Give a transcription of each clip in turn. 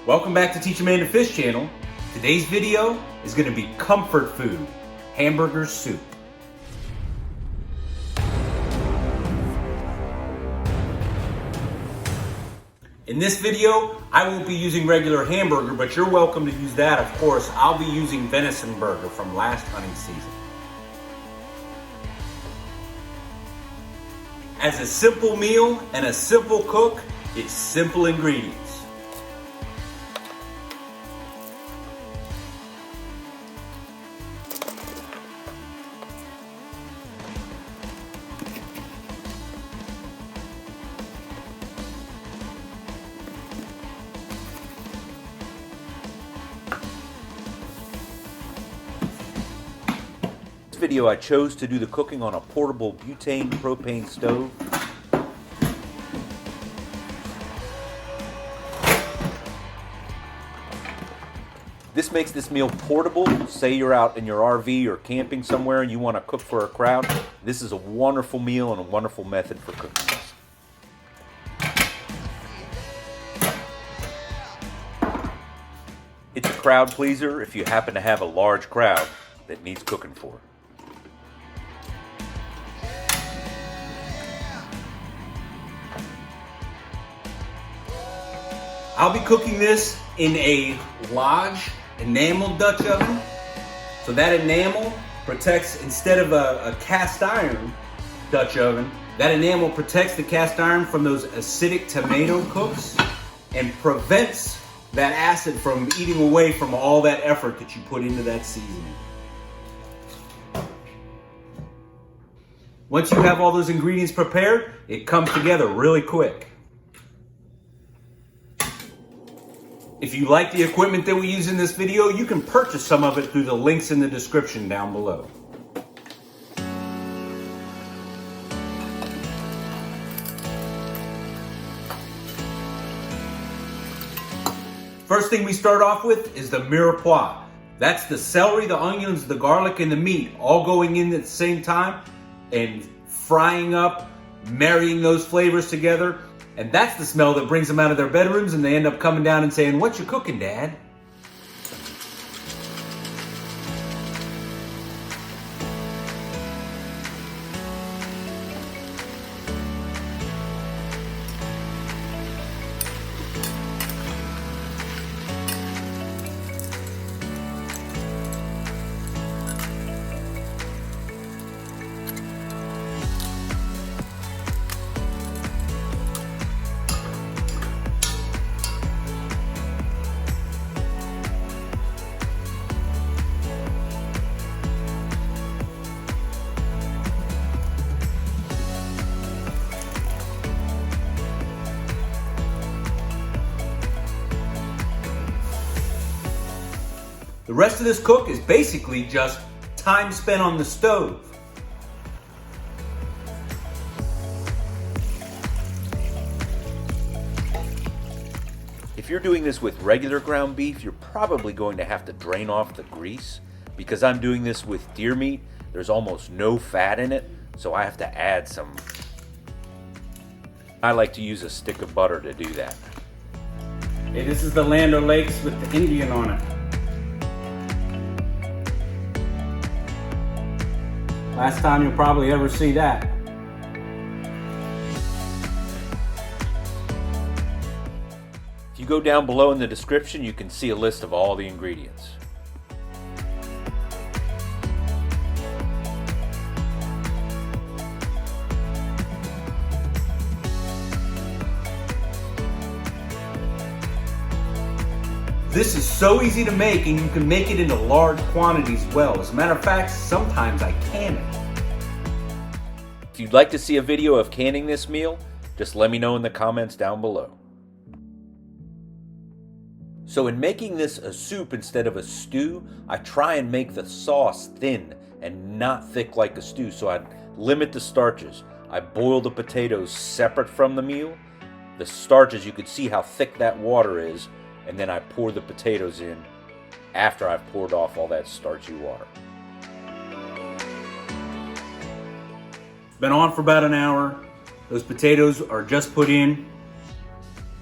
Welcome back to Teach a Man to Fish channel. Today's video is going to be comfort food, hamburger soup. In this video, I won't be using regular hamburger, but you're welcome to use that, of course. I'll be using venison burger from last hunting season. As a simple meal and a simple cook, it's simple ingredients. In this video, I chose to do the cooking on a portable butane propane stove. This makes this meal portable. Say you're out in your RV or camping somewhere and you want to cook for a crowd. This is a wonderful meal and a wonderful method for cooking this. It's a crowd pleaser if you happen to have a large crowd that needs cooking for. I'll be cooking this in a Lodge enameled Dutch oven. So that enamel protects, instead of a cast iron Dutch oven, that enamel protects the cast iron from those acidic tomato cooks and prevents that acid from eating away from all that effort that you put into that seasoning. Once you have all those ingredients prepared, it comes together really quick. If you like the equipment that we use in this video, you can purchase some of it through the links in the description down below. First thing we start off with is the mirepoix. That's the celery, the onions, the garlic, and the meat all going in at the same time and frying up, marrying those flavors together. And that's the smell that brings them out of their bedrooms and they end up coming down and saying, "What you cooking, Dad?" The rest of this cook is basically just time spent on the stove. If you're doing this with regular ground beef, you're probably going to have to drain off the grease. Because I'm doing this with deer meat, there's almost no fat in it, so I have to add some. I like to use a stick of butter to do that. Hey, this is the Land O'Lakes with the Indian on it. Last time you'll probably ever see that. If you go down below in the description, you can see a list of all the ingredients. This is so easy to make, and you can make it into large quantities well. As a matter of fact, sometimes I can it. If you'd like to see a video of canning this meal, just let me know in the comments down below. So in making this a soup instead of a stew, I try and make the sauce thin and not thick like a stew, so I limit the starches. I boil the potatoes separate from the meal. The starches, you can see how thick that water is, and then I pour the potatoes in after I've poured off all that starchy water. It's been on for about an hour. Those potatoes are just put in.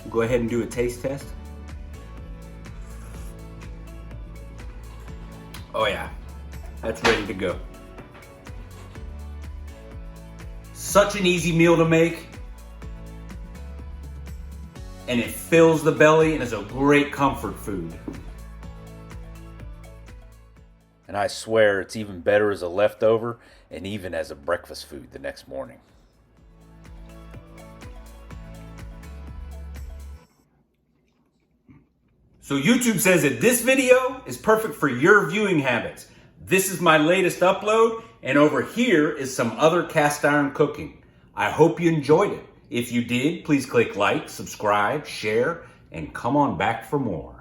We'll go ahead and do a taste test. Oh yeah, that's ready to go. Such an easy meal to make. And it fills the belly and is a great comfort food. And I swear it's even better as a leftover and even as a breakfast food the next morning. So YouTube says that this video is perfect for your viewing habits. This is my latest upload, and over here is some other cast iron cooking. I hope you enjoyed it. If you did, please click like, subscribe, share, and come on back for more.